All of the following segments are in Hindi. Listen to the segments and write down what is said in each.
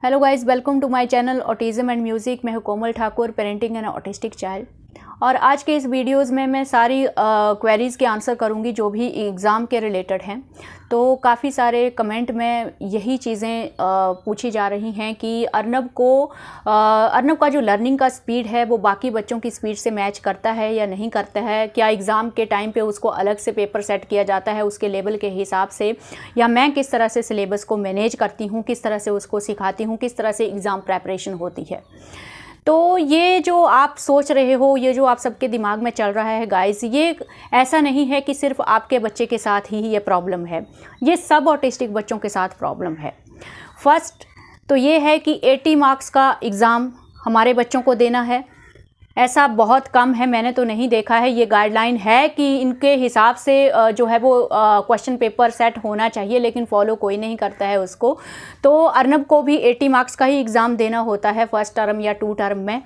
Hello guys, welcome to my channel autism and music. मैं हूं Komal Thakur, parenting and autistic child. और आज के इस वीडियोस में मैं सारी क्वेरीज़ के आंसर करूंगी जो भी एग्ज़ाम के रिलेटेड हैं। तो काफ़ी सारे कमेंट में यही चीज़ें पूछी जा रही हैं कि अर्नब का जो लर्निंग का स्पीड है वो बाकी बच्चों की स्पीड से मैच करता है या नहीं करता है। क्या एग्ज़ाम के टाइम पे उसको अलग से पेपर सेट किया जाता है उसके लेवल के हिसाब से, या मैं किस तरह से सिलेबस को मैनेज करती हूँ, किस तरह से उसको सिखाती हूँ, किस तरह से एग्ज़ाम प्रेपरेशन होती है। तो ये जो आप सोच रहे हो, ये जो आप सबके दिमाग में चल रहा है गाइस, ये ऐसा नहीं है कि सिर्फ आपके बच्चे के साथ ही ये प्रॉब्लम है, ये सब ऑटिस्टिक बच्चों के साथ प्रॉब्लम है। फर्स्ट तो ये है कि 80 मार्क्स का एग्ज़ाम हमारे बच्चों को देना है, ऐसा बहुत कम है, मैंने तो नहीं देखा है। ये गाइडलाइन है कि इनके हिसाब से जो है वो क्वेश्चन पेपर सेट होना चाहिए, लेकिन फॉलो कोई नहीं करता है उसको। तो अर्नब को भी 80 मार्क्स का ही एग्ज़ाम देना होता है फर्स्ट टर्म या 2 टर्म में।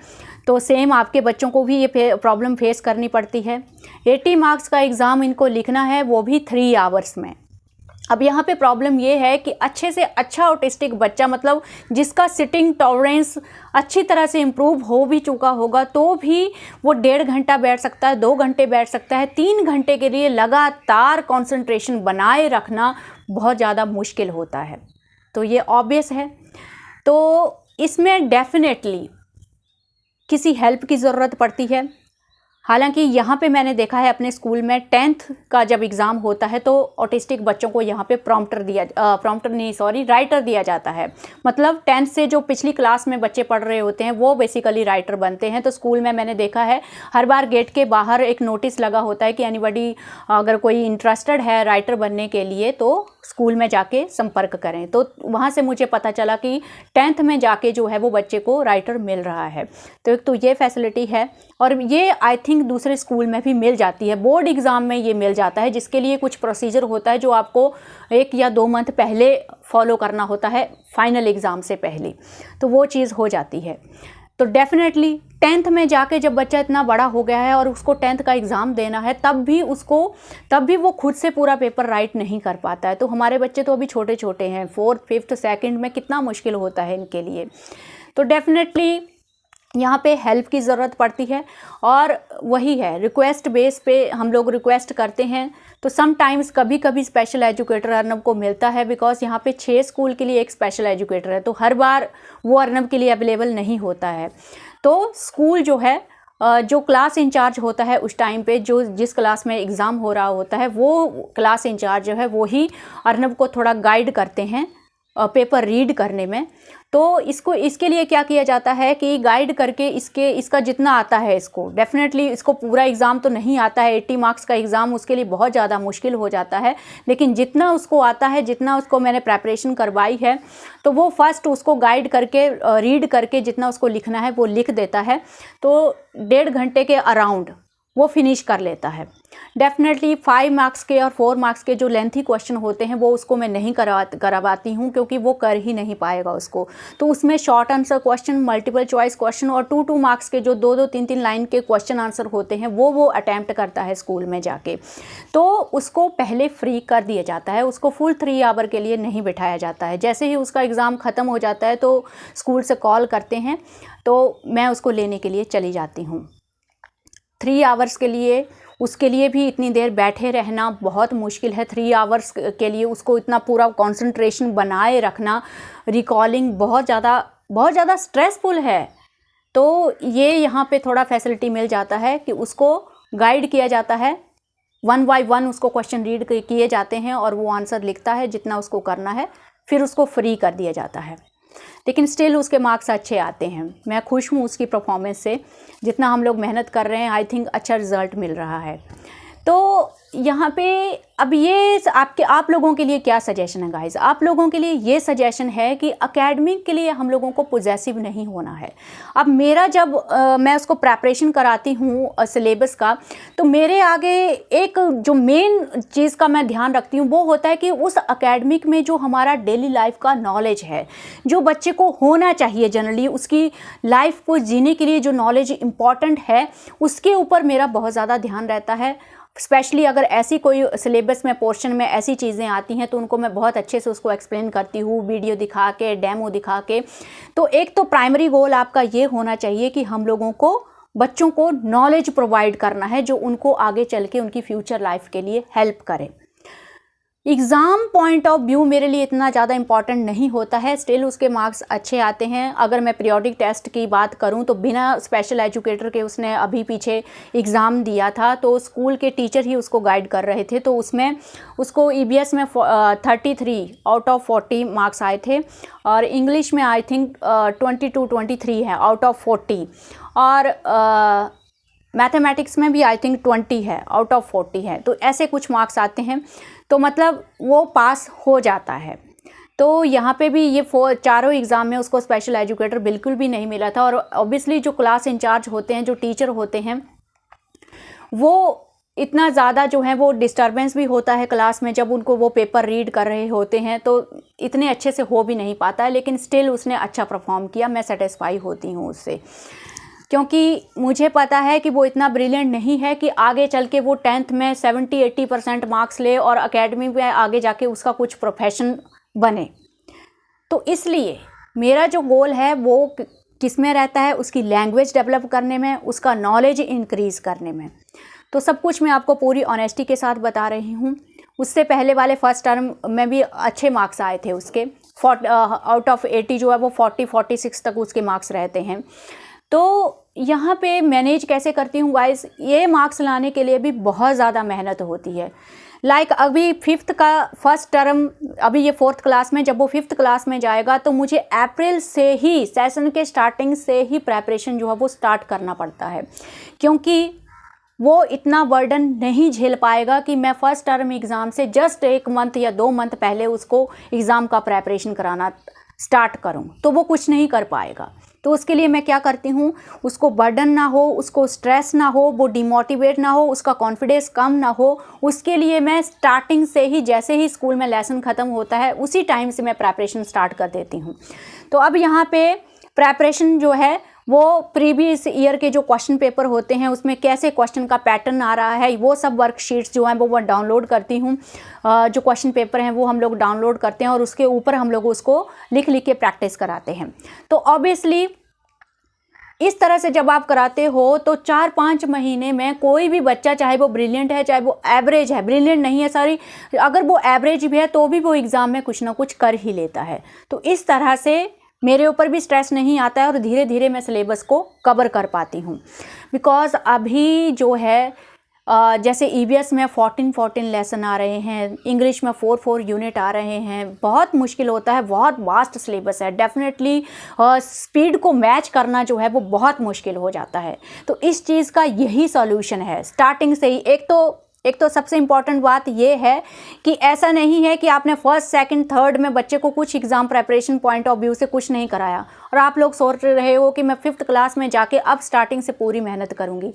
तो सेम आपके बच्चों को भी ये प्रॉब्लम फेस करनी पड़ती है। 80 मार्क्स का एग्ज़ाम इनको लिखना है, वो भी 3 आवर्स में। अब यहाँ पे प्रॉब्लम ये है कि अच्छे से अच्छा ऑटिस्टिक बच्चा, मतलब जिसका सिटिंग टॉलरेंस अच्छी तरह से इम्प्रूव हो भी चुका होगा, तो भी वो 1.5 घंटा बैठ सकता है, 2 घंटे बैठ सकता है। 3 घंटे के लिए लगातार कंसंट्रेशन बनाए रखना बहुत ज़्यादा मुश्किल होता है। तो ये ऑब्वियस है। तो इसमें डेफिनेटली किसी हेल्प की ज़रूरत पड़ती है। हालांकि यहाँ पे मैंने देखा है अपने स्कूल में 10th का जब एग्ज़ाम होता है तो ऑटिस्टिक बच्चों को यहाँ पे राइटर दिया जाता है। मतलब 10th से जो पिछली क्लास में बच्चे पढ़ रहे होते हैं वो बेसिकली राइटर बनते हैं। तो स्कूल में मैंने देखा है हर बार गेट के बाहर एक नोटिस लगा होता है कि एनीबडी, अगर कोई इंटरेस्टेड है राइटर बनने के लिए तो स्कूल में जाके संपर्क करें। तो वहाँ से मुझे पता चला कि 10th में जाके जो है वो बच्चे को राइटर मिल रहा है। तो एक तो ये फैसिलिटी है, और ये आई थिंक दूसरे स्कूल में भी मिल जाती है। बोर्ड एग्ज़ाम में ये मिल जाता है, जिसके लिए कुछ प्रोसीजर होता है जो आपको 1 या 2 मंथ पहले फॉलो करना होता है, फाइनल एग्ज़ाम से पहले। तो वो चीज़ हो जाती है। तो डेफिनेटली 10th में जाके जब बच्चा इतना बड़ा हो गया है और उसको 10th का एग्ज़ाम देना है, तब भी वो खुद से पूरा पेपर राइट नहीं कर पाता है। तो हमारे बच्चे तो अभी छोटे छोटे हैं, 4th 5th 2nd में कितना मुश्किल होता है इनके लिए। तो डेफिनेटली यहाँ पे हेल्प की ज़रूरत पड़ती है, और वही है, रिक्वेस्ट बेस पे हम लोग रिक्वेस्ट करते हैं। तो समटाइम्स कभी कभी स्पेशल एजुकेटर अर्नब को मिलता है, बिकॉज यहाँ पे 6 स्कूल के लिए एक स्पेशल एजुकेटर है, तो हर बार वो अर्नब के लिए अवेलेबल नहीं होता है। तो स्कूल जो है, जो क्लास इंचार्ज होता है उस टाइम पे, जिस क्लास में एग्ज़ाम हो रहा होता है, वो क्लास इंचार्ज जो है वो ही अर्नब को थोड़ा गाइड करते हैं पेपर रीड करने में। तो इसके लिए क्या किया जाता है कि गाइड करके इसका जितना आता है, इसको डेफिनेटली इसको पूरा एग्ज़ाम तो नहीं आता है, 80 मार्क्स का एग्ज़ाम उसके लिए बहुत ज़्यादा मुश्किल हो जाता है। लेकिन जितना उसको आता है, जितना उसको मैंने प्रेपरेशन करवाई है, तो वो फर्स्ट उसको गाइड करके रीड करके जितना उसको लिखना है वो लिख देता है। तो 1.5 घंटे के अराउंड वो फिनिश कर लेता है। डेफिनेटली 5 मार्क्स के और 4 मार्क्स के जो लेंथी क्वेश्चन होते हैं वो उसको मैं नहीं करवाती हूँ, क्योंकि वो कर ही नहीं पाएगा उसको। तो उसमें short answer question, multiple choice question और 2-2 मार्क्स के जो 2-2 3-3 लाइन के क्वेश्चन आंसर होते हैं वो अटैम्प्ट करता है स्कूल में जाके। तो उसको पहले फ्री कर दिया जाता है, उसको फुल 3 आवर के लिए नहीं बिठाया जाता है। जैसे ही उसका एग्ज़ाम ख़त्म हो जाता है तो स्कूल से कॉल करते हैं, तो मैं उसको लेने के लिए चली जाती हूँ। 3 आवर्स के लिए, उसके लिए भी इतनी देर बैठे रहना बहुत मुश्किल है। 3 आवर्स के लिए उसको इतना पूरा कंसंट्रेशन बनाए रखना, रिकॉलिंग बहुत ज़्यादा स्ट्रेसफुल है। तो ये यहाँ पे थोड़ा फैसिलिटी मिल जाता है कि उसको गाइड किया जाता है, 1 बाय 1 उसको क्वेश्चन रीड किए जाते हैं और वो आंसर लिखता है जितना उसको करना है, फिर उसको फ्री कर दिया जाता है। लेकिन स्टिल उसके मार्क्स अच्छे आते हैं। मैं खुश हूँ उसकी परफॉर्मेंस से, जितना हम लोग मेहनत कर रहे हैं आई थिंक अच्छा रिज़ल्ट मिल रहा है। तो यहाँ पे अब ये आप लोगों के लिए क्या सजेशन है गाइस? आप लोगों के लिए ये सजेशन है कि एकेडमिक के लिए हम लोगों को पॉजेसिव नहीं होना है। अब मेरा जब मैं उसको प्रेपरेशन कराती हूँ सिलेबस का, तो मेरे आगे एक जो मेन चीज़ का मैं ध्यान रखती हूँ वो होता है कि उस एकेडमिक में जो हमारा डेली लाइफ का नॉलेज है, जो बच्चे को होना चाहिए जनरली, उसकी लाइफ को जीने के लिए जो नॉलेज इम्पॉर्टेंट है, उसके ऊपर मेरा बहुत ज़्यादा ध्यान रहता है। स्पेशली अगर ऐसी कोई सिलेबस में पोर्शन में ऐसी चीज़ें आती हैं तो उनको मैं बहुत अच्छे से उसको एक्सप्लेन करती हूँ, वीडियो दिखा के, डेमो दिखा के। तो एक तो प्राइमरी गोल आपका ये होना चाहिए कि हम लोगों को बच्चों को नॉलेज प्रोवाइड करना है जो उनको आगे चल के उनकी फ्यूचर लाइफ के लिए हेल्प करे। एग्ज़ाम पॉइंट ऑफ व्यू मेरे लिए इतना ज़्यादा इम्पॉर्टेंट नहीं होता है, स्टिल उसके मार्क्स अच्छे आते हैं। अगर मैं पीरियोडिक टेस्ट की बात करूं तो बिना स्पेशल एजुकेटर के उसने अभी पीछे एग्ज़ाम दिया था, तो स्कूल के टीचर ही उसको गाइड कर रहे थे, तो उसमें उसको ईबीएस में 33 आउट ऑफ 40 मार्क्स आए थे, और इंग्लिश में आई थिंक 22-23 है आउट ऑफ 40, और मैथमेटिक्स में भी आई थिंक 20 है आउट ऑफ 40 है। तो ऐसे कुछ मार्क्स आते हैं, तो मतलब वो पास हो जाता है। तो यहाँ पे भी ये चारों एग्ज़ाम में उसको स्पेशल एजुकेटर बिल्कुल भी नहीं मिला था। और ऑब्वियसली जो क्लास इंचार्ज होते हैं, जो टीचर होते हैं, वो इतना ज़्यादा जो है वो डिस्टर्बेंस भी होता है क्लास में, जब उनको वो पेपर रीड कर रहे होते हैं तो इतने अच्छे से हो भी नहीं पाता है, लेकिन स्टिल उसने अच्छा परफॉर्म किया। मैं सेटिस्फाई होती हूँ उससे, क्योंकि मुझे पता है कि वो इतना ब्रिलियंट नहीं है कि आगे चल के वो 10th में 70-80% मार्क्स ले और एकेडमी में आगे जाके उसका कुछ प्रोफेशन बने। तो इसलिए मेरा जो गोल है वो किस में रहता है, उसकी लैंग्वेज डेवलप करने में, उसका नॉलेज इंक्रीज़ करने में। तो सब कुछ मैं आपको पूरी ऑनेस्टी के साथ बता रही हूँ। उससे पहले वाले फर्स्ट टर्म में भी अच्छे मार्क्स आए थे उसके, आउट ऑफ 80 जो है वो 40-46 तक उसके मार्क्स रहते हैं। तो यहाँ पे मैनेज कैसे करती हूँ गाइस, ये मार्क्स लाने के लिए भी बहुत ज़्यादा मेहनत होती है। लाइक अभी 5th का फर्स्ट टर्म, अभी ये 4th क्लास में, जब वो 5th क्लास में जाएगा तो मुझे अप्रैल से ही, सेशन के स्टार्टिंग से ही प्रेपरेशन जो है वो स्टार्ट करना पड़ता है, क्योंकि वो इतना बर्डन नहीं झेल पाएगा कि मैं फर्स्ट टर्म एग्ज़ाम से जस्ट 1 मंथ या 2 मंथ पहले उसको एग्ज़ाम का प्रेपरेशन कराना स्टार्ट करूं, तो वो कुछ नहीं कर पाएगा। तो उसके लिए मैं क्या करती हूँ, उसको बर्डन ना हो, उसको स्ट्रेस ना हो, वो डिमोटिवेट ना हो, उसका कॉन्फिडेंस कम ना हो, उसके लिए मैं स्टार्टिंग से ही, जैसे ही स्कूल में लेसन ख़त्म होता है उसी टाइम से मैं प्रेपरेशन स्टार्ट कर देती हूँ। तो अब यहाँ पे प्रेपरेशन जो है वो प्रीवियस ईयर के जो क्वेश्चन पेपर होते हैं उसमें कैसे क्वेश्चन का पैटर्न आ रहा है, वो सब वर्कशीट्स जो हैं वो डाउनलोड करती हूँ। जो क्वेश्चन पेपर हैं वो हम लोग डाउनलोड करते हैं और उसके ऊपर हम लोग उसको लिख लिख के प्रैक्टिस कराते हैं। तो ऑब्वियसली इस तरह से जब आप कराते हो तो 4-5 महीने में कोई भी बच्चा, चाहे वो ब्रिलियंट है, चाहे वो एवरेज है, ब्रिलियंट नहीं है सॉरी, अगर वो एवरेज भी है तो भी वो एग्ज़ाम में कुछ ना कुछ कर ही लेता है। तो इस तरह से मेरे ऊपर भी स्ट्रेस नहीं आता है और धीरे धीरे मैं सिलेबस को कवर कर पाती हूँ। बिकॉज़ अभी जो है जैसे ईवीएस में 14 लेसन आ रहे हैं, इंग्लिश में 4 यूनिट आ रहे हैं, बहुत मुश्किल होता है, बहुत वास्ट सिलेबस है। डेफिनेटली स्पीड को मैच करना जो है वो बहुत मुश्किल हो जाता है। तो इस चीज़ का यही सॉल्यूशन है स्टार्टिंग से ही। एक तो सबसे इम्पॉर्टेंट बात ये है कि ऐसा नहीं है कि आपने फर्स्ट, सेकंड, थर्ड में बच्चे को कुछ exam preparation point of view से कुछ नहीं कराया और आप लोग सोच रहे हो कि मैं 5th क्लास में जाके अब स्टार्टिंग से पूरी मेहनत करूँगी।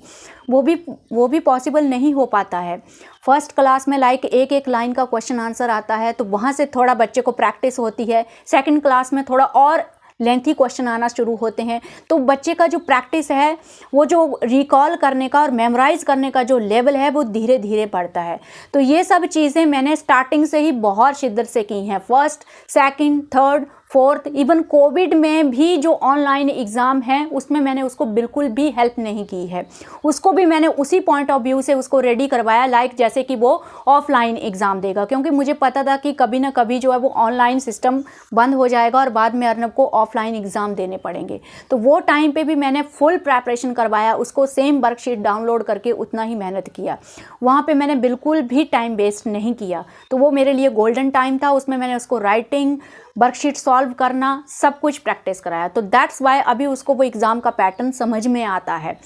वो भी पॉसिबल नहीं हो पाता है। फर्स्ट क्लास में लाइक एक लाइन का क्वेश्चन आंसर आता है तो वहाँ से थोड़ा बच्चे को प्रैक्टिस होती है। सेकेंड क्लास में थोड़ा और लेंथी क्वेश्चन आना शुरू होते हैं, तो बच्चे का जो प्रैक्टिस है, वो जो रिकॉल करने का और मेमोराइज़ करने का जो लेवल है वो धीरे धीरे बढ़ता है। तो ये सब चीज़ें मैंने स्टार्टिंग से ही बहुत शिद्दत से की हैं। First, second, third, fourth, even Covid में भी जो ऑनलाइन एग्ज़ाम है उसमें मैंने उसको बिल्कुल भी हेल्प नहीं की है। उसको भी मैंने उसी पॉइंट ऑफ व्यू से उसको रेडी करवाया, लाइक जैसे कि वो ऑफलाइन एग्ज़ाम देगा, क्योंकि मुझे पता था कि कभी ना कभी जो है वो ऑनलाइन सिस्टम बंद हो जाएगा और बाद में अर्नब को ऑफलाइन एग्ज़ाम देने पड़ेंगे। तो वो टाइम पे भी मैंने फुल प्रेपरेशन करवाया, उसको सेम वर्कशीट डाउनलोड करके उतना ही मेहनत किया। वहाँ पे मैंने बिल्कुल भी टाइम वेस्ट नहीं किया। तो वो मेरे लिए गोल्डन टाइम था। उसमें मैंने उसको राइटिंग, वर्कशीट सॉल्व करना, सब कुछ प्रैक्टिस कराया। तो दैट्स वाई अभी उसको वो एग्ज़ाम का पैटर्न समझ में आता है।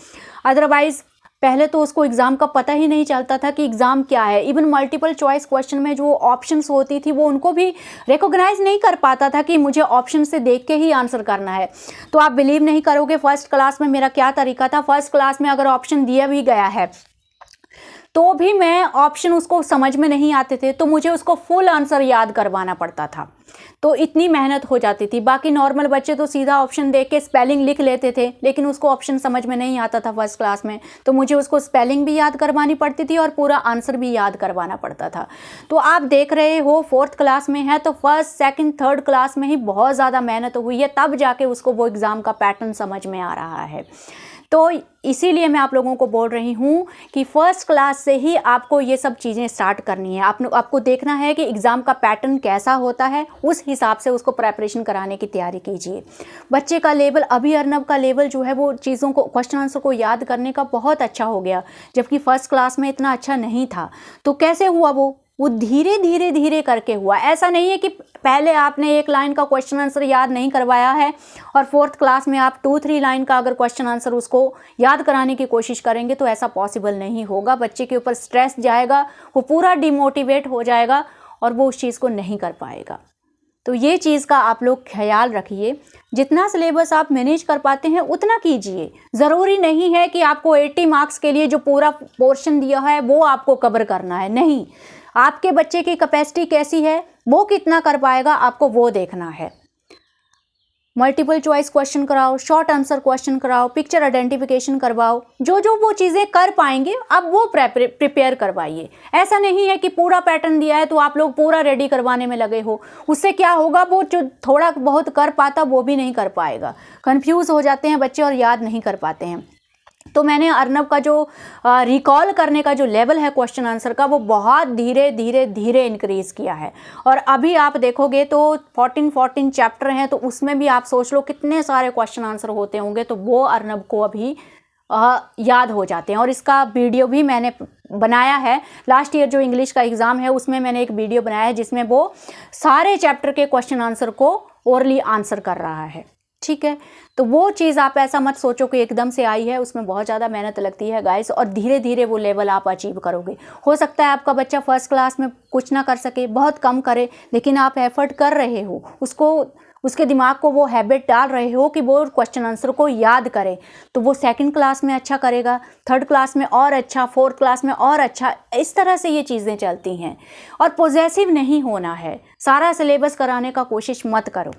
अदरवाइज़ पहले तो उसको एग्ज़ाम का पता ही नहीं चलता था कि एग्ज़ाम क्या है। इवन मल्टीपल चॉइस क्वेश्चन में जो ऑप्शंस होती थी वो उनको भी रिकॉग्नाइज़ नहीं कर पाता था कि मुझे ऑप्शन से देख के ही आंसर करना है। तो आप बिलीव नहीं करोगे फर्स्ट क्लास में मेरा क्या तरीका था। फर्स्ट क्लास में अगर ऑप्शन दिया भी गया है तो भी मैं ऑप्शन उसको समझ में नहीं आते थे तो मुझे उसको फुल आंसर याद करवाना पड़ता था, तो इतनी मेहनत हो जाती थी। बाकी नॉर्मल बच्चे तो सीधा ऑप्शन देख के स्पेलिंग लिख लेते थे, लेकिन उसको ऑप्शन समझ में नहीं आता था फर्स्ट क्लास में, तो मुझे उसको स्पेलिंग भी याद करवानी पड़ती थी और पूरा आंसर भी याद करवाना पड़ता था। तो आप देख रहे हो 4th क्लास में है तो फर्स्ट, सेकंड, थर्ड क्लास में ही बहुत ज़्यादा मेहनत हुई है, तब जाके उसको वो एग्ज़ाम का पैटर्न समझ में आ रहा है। तो इसीलिए मैं आप लोगों को बोल रही हूँ कि फर्स्ट क्लास से ही आपको ये सब चीज़ें स्टार्ट करनी है। आपको देखना है कि एग्ज़ाम का पैटर्न कैसा होता है, उस हिसाब से उसको प्रेपरेशन कराने की तैयारी कीजिए। बच्चे का लेवल, अभी अर्नब का लेवल जो है वो चीज़ों को, क्वेश्चन आंसर को याद करने का बहुत अच्छा हो गया, जबकि फर्स्ट क्लास में इतना अच्छा नहीं था। तो कैसे हुआ वो धीरे धीरे धीरे करके हुआ। ऐसा नहीं है कि पहले आपने एक लाइन का क्वेश्चन आंसर याद नहीं करवाया है और 4th क्लास में आप 2-3 लाइन का अगर क्वेश्चन आंसर उसको याद कराने की कोशिश करेंगे तो ऐसा पॉसिबल नहीं होगा। बच्चे के ऊपर स्ट्रेस जाएगा, वो पूरा डिमोटिवेट हो जाएगा और वो उस चीज़ को नहीं कर पाएगा। तो ये चीज़ का आप लोग ख्याल रखिए। जितना सिलेबस आप मैनेज कर पाते हैं उतना कीजिए। ज़रूरी नहीं है कि आपको 80 मार्क्स के लिए जो पूरा पोर्शन दिया है वो आपको कवर करना है, नहीं। आपके बच्चे की कैपेसिटी कैसी है, वो कितना कर पाएगा, आपको वो देखना है। मल्टीपल चॉइस क्वेश्चन कराओ, शॉर्ट आंसर क्वेश्चन कराओ, पिक्चर आइडेंटिफिकेशन करवाओ, जो जो वो चीज़ें कर पाएंगे अब वो प्रिपेयर करवाइए। ऐसा नहीं है कि पूरा पैटर्न दिया है तो आप लोग पूरा रेडी करवाने में लगे हो। उससे क्या होगा, वो जो थोड़ा बहुत कर पाता वो भी नहीं कर पाएगा। कंफ्यूज हो जाते हैं बच्चे और याद नहीं कर पाते हैं। तो मैंने अर्नब का जो रिकॉल करने का जो लेवल है क्वेश्चन आंसर का, वो बहुत धीरे धीरे धीरे इंक्रीज़ किया है। और अभी आप देखोगे तो 14 चैप्टर हैं, तो उसमें भी आप सोच लो कितने सारे क्वेश्चन आंसर होते होंगे, तो वो अर्नब को अभी याद हो जाते हैं। और इसका वीडियो भी मैंने बनाया है। लास्ट ईयर जो इंग्लिश का एग्ज़ाम है उसमें मैंने एक वीडियो बनाया है जिसमें वो सारे चैप्टर के क्वेश्चन आंसर को ओरली आंसर कर रहा है, ठीक है। तो वो चीज़ आप ऐसा मत सोचो कि एकदम से आई है, उसमें बहुत ज़्यादा मेहनत लगती है गाइस, और धीरे धीरे वो लेवल आप अचीव करोगे। हो सकता है आपका बच्चा फर्स्ट क्लास में कुछ ना कर सके, बहुत कम करे, लेकिन आप एफर्ट कर रहे हो, उसके दिमाग को वो हैबिट डाल रहे हो कि वो क्वेश्चन आंसर को याद करे, तो वो सेकंड क्लास में अच्छा करेगा, थर्ड क्लास में और अच्छा, 4th क्लास में और अच्छा। इस तरह से ये चीज़ें चलती हैं। और पॉजेसिव नहीं होना है, सारा सिलेबस कराने का कोशिश मत करो।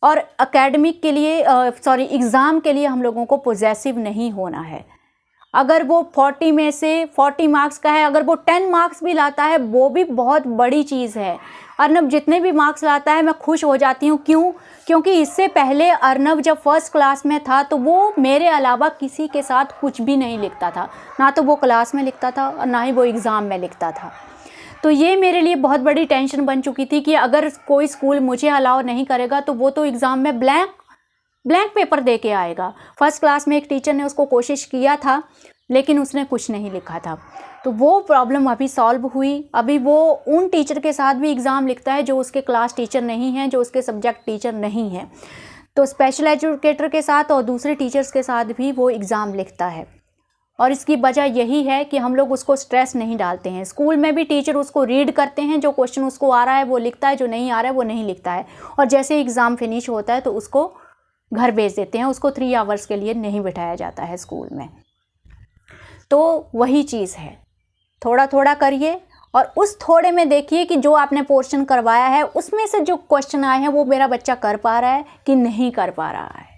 और एकेडमिक के लिए एग्ज़ाम के लिए हम लोगों को पॉजेसिव नहीं होना है। अगर वो 40 में से 40 मार्क्स का है, अगर वो 10 मार्क्स भी लाता है वो भी बहुत बड़ी चीज़ है। अर्नब जितने भी मार्क्स लाता है मैं खुश हो जाती हूँ। क्यों? क्योंकि इससे पहले अर्नब जब फर्स्ट क्लास में था तो वो मेरे अलावा किसी के साथ कुछ भी नहीं लिखता था, ना तो वो क्लास में लिखता था और ना ही वो एग्ज़ाम में लिखता था। तो ये मेरे लिए बहुत बड़ी टेंशन बन चुकी थी कि अगर कोई स्कूल मुझे अलाउ नहीं करेगा तो वो तो एग्ज़ाम में ब्लैंक पेपर दे के आएगा। फर्स्ट क्लास में एक टीचर ने उसको कोशिश किया था लेकिन उसने कुछ नहीं लिखा था। तो वो प्रॉब्लम अभी सॉल्व हुई। अभी वो उन टीचर के साथ भी एग्ज़ाम लिखता है जो उसके क्लास टीचर नहीं हैं, जो उसके सब्जेक्ट टीचर नहीं हैं। तो स्पेशल एजुकेटर के साथ और दूसरे टीचर्स के साथ भी वो एग्ज़ाम लिखता है। और इसकी वजह यही है कि हम लोग उसको स्ट्रेस नहीं डालते हैं। स्कूल में भी टीचर उसको रीड करते हैं, जो क्वेश्चन उसको आ रहा है वो लिखता है, जो नहीं आ रहा है वो नहीं लिखता है। और जैसे एग्ज़ाम फिनिश होता है तो उसको घर भेज देते हैं, उसको 3 आवर्स के लिए नहीं बिठाया जाता है स्कूल में। तो वही चीज़ है, थोड़ा थोड़ा करिए और उस थोड़े में देखिए कि जो आपने पोर्शन करवाया है उसमें से जो क्वेश्चन आए हैं वो मेरा बच्चा कर पा रहा है कि नहीं कर पा रहा है।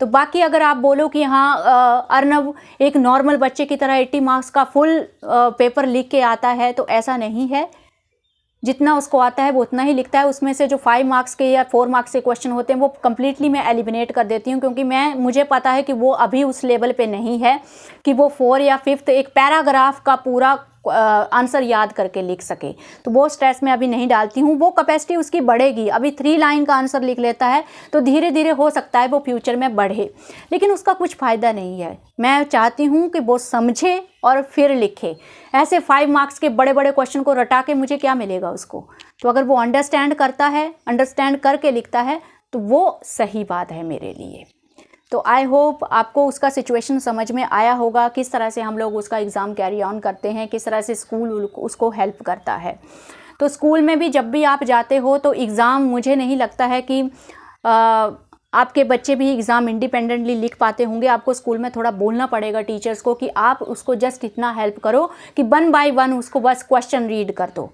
तो बाकी अगर आप बोलो कि हाँ अर्नब एक नॉर्मल बच्चे की तरह 80 मार्क्स का फुल पेपर लिख के आता है, तो ऐसा नहीं है। जितना उसको आता है वो उतना ही लिखता है। उसमें से जो 5 मार्क्स के या 4 मार्क्स के क्वेश्चन होते हैं वो कम्प्लीटली मैं एलिमिनेट कर देती हूँ, क्योंकि मुझे पता है कि वो अभी उस लेवल पे नहीं है कि वो 4 या 5th एक पैराग्राफ का पूरा आंसर याद करके लिख सके। तो वो स्ट्रेस में अभी नहीं डालती हूँ। वो कैपेसिटी उसकी बढ़ेगी। अभी 3 लाइन का आंसर लिख लेता है तो धीरे धीरे हो सकता है वो फ्यूचर में बढ़े, लेकिन उसका कुछ फ़ायदा नहीं है। मैं चाहती हूँ कि वो समझे और फिर लिखे। ऐसे 5 मार्क्स के बड़े बड़े क्वेश्चन को रटा के मुझे क्या मिलेगा उसको। तो अगर वो अंडरस्टैंड करता है, अंडरस्टैंड करके लिखता है, तो वो सही बात है मेरे लिए। तो आई होप आपको उसका सिचुएशन समझ में आया होगा, किस तरह से हम लोग उसका एग्ज़ाम कैरी ऑन करते हैं, किस तरह से स्कूल उसको हेल्प करता है। तो स्कूल में भी जब भी आप जाते हो तो एग्ज़ाम मुझे नहीं लगता है कि आपके बच्चे भी एग्ज़ाम इंडिपेंडेंटली लिख पाते होंगे, आपको स्कूल में थोड़ा बोलना पड़ेगा टीचर्स को कि आप उसको जस्ट इतना हेल्प करो कि 1 बाय 1 उसको बस क्वेश्चन रीड कर दो,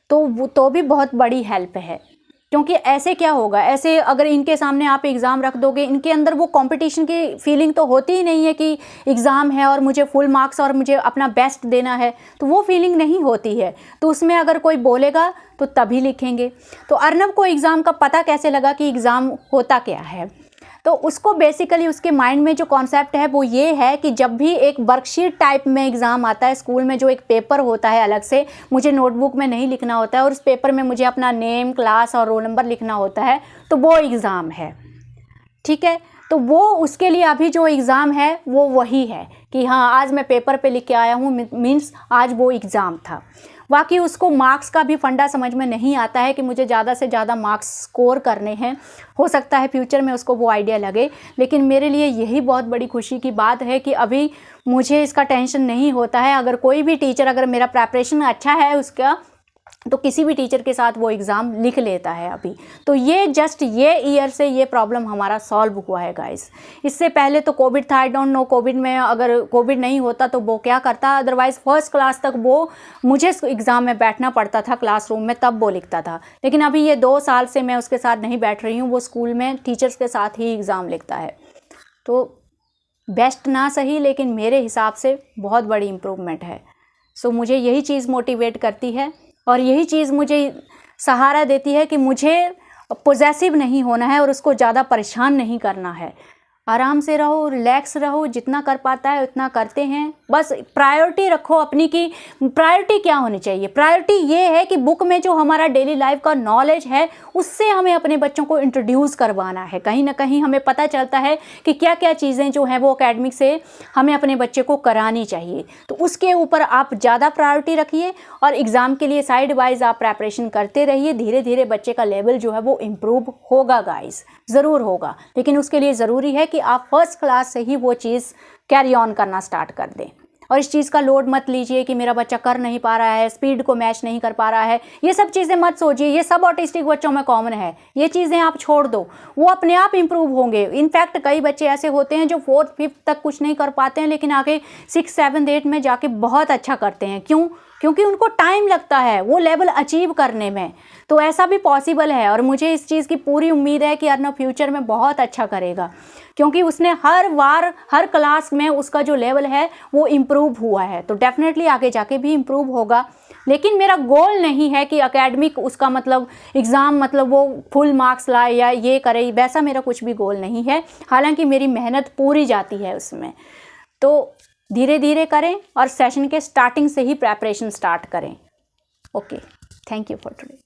तो वो तो भी बहुत बड़ी हेल्प है। क्योंकि ऐसे क्या होगा, ऐसे अगर इनके सामने आप एग्ज़ाम रख दोगे, इनके अंदर वो कंपटीशन की फीलिंग तो होती ही नहीं है कि एग्ज़ाम है और मुझे फुल मार्क्स और मुझे अपना बेस्ट देना है, तो वो फीलिंग नहीं होती है। तो उसमें अगर कोई बोलेगा तो तभी लिखेंगे। तो अर्नब को एग्ज़ाम का पता कैसे लगा कि एग्ज़ाम होता क्या है, तो उसको बेसिकली उसके माइंड में जो कॉन्सेप्ट है वो ये है कि जब भी एक वर्कशीट टाइप में एग्ज़ाम आता है स्कूल में, जो एक पेपर होता है अलग से, मुझे नोटबुक में नहीं लिखना होता है और उस पेपर में मुझे अपना नेम, क्लास और रोल नंबर लिखना होता है, तो वो एग्ज़ाम है। ठीक है, तो वो उसके लिए अभी जो एग्ज़ाम है वो वही है कि हाँ आज मैं पेपर पे लिख के आया हूँ, मीन्स आज वो एग्ज़ाम था। बाकी उसको मार्क्स का भी फंडा समझ में नहीं आता है कि मुझे ज़्यादा से ज़्यादा मार्क्स स्कोर करने हैं। हो सकता है फ्यूचर में उसको वो आइडिया लगे, लेकिन मेरे लिए यही बहुत बड़ी खुशी की बात है कि अभी मुझे इसका टेंशन नहीं होता है। अगर कोई भी टीचर, अगर मेरा प्रेपरेशन अच्छा है उसका, तो किसी भी टीचर के साथ वो एग्ज़ाम लिख लेता है अभी। तो ये जस्ट ये ईयर से ये प्रॉब्लम हमारा सॉल्व हुआ है गाइस। इससे पहले तो कोविड था, आई डोंट नो कोविड में अगर कोविड नहीं होता तो वो क्या करता, अदरवाइज़ फर्स्ट क्लास तक वो मुझे एग्ज़ाम में बैठना पड़ता था क्लासरूम में, तब वो लिखता था। लेकिन अभी ये 2 साल से मैं उसके साथ नहीं बैठ रही हूँ, वो स्कूल में टीचर्स के साथ ही एग्ज़ाम लिखता है। तो बेस्ट ना सही, लेकिन मेरे हिसाब से बहुत बड़ी इम्प्रूवमेंट है। सो मुझे यही चीज़ मोटिवेट करती है और यही चीज़ मुझे सहारा देती है कि मुझे पॉसेसिव नहीं होना है और उसको ज़्यादा परेशान नहीं करना है। आराम से रहो, रिलैक्स रहो, जितना कर पाता है उतना करते हैं। बस प्रायोरिटी रखो अपनी की प्रायोरिटी क्या होनी चाहिए। प्रायोरिटी ये है कि बुक में जो हमारा डेली लाइफ का नॉलेज है उससे हमें अपने बच्चों को इंट्रोड्यूस करवाना है। कहीं ना कहीं हमें पता चलता है कि क्या क्या चीज़ें जो हैं वो एकेडमिक से हमें अपने बच्चे को करानी चाहिए, तो उसके ऊपर आप ज़्यादा प्रायोरिटी रखिए और एग्ज़ाम के लिए साइड वाइज आप प्रेपरेशन करते रहिए। धीरे धीरे बच्चे का लेवल जो है वो इम्प्रूव होगा गाइस, ज़रूर होगा। लेकिन उसके लिए ज़रूरी है कि आप फर्स्ट क्लास से ही वो चीज़ कैरी ऑन करना स्टार्ट कर दें। और इस चीज़ का लोड मत लीजिए कि मेरा बच्चा कर नहीं पा रहा है, स्पीड को मैच नहीं कर पा रहा है, ये सब चीज़ें मत सोचिए। ये सब ऑटिस्टिक बच्चों में कॉमन है, ये चीज़ें आप छोड़ दो, वो अपने आप इम्प्रूव होंगे। इनफैक्ट कई बच्चे ऐसे होते हैं जो 4th 5th तक कुछ नहीं कर पाते हैं, लेकिन आगे 6th 7th 8th में जाके बहुत अच्छा करते हैं। क्यों? क्योंकि उनको टाइम लगता है वो लेवल अचीव करने में। तो ऐसा भी पॉसिबल है और मुझे इस चीज़ की पूरी उम्मीद है कि अर्नब फ्यूचर में बहुत अच्छा करेगा, क्योंकि उसने हर बार हर क्लास में उसका जो लेवल है वो इम्प्रूव हुआ है। तो डेफिनेटली आगे जाके भी इम्प्रूव होगा। लेकिन मेरा गोल नहीं है कि एकेडमिक उसका मतलब एग्ज़ाम मतलब वो फुल मार्क्स लाए या ये करे, वैसा मेरा कुछ भी गोल नहीं है। हालांकि मेरी मेहनत पूरी जाती है उसमें। तो धीरे धीरे करें और सेशन के स्टार्टिंग से ही प्रेपरेशन स्टार्ट करें। Okay, thank you for today.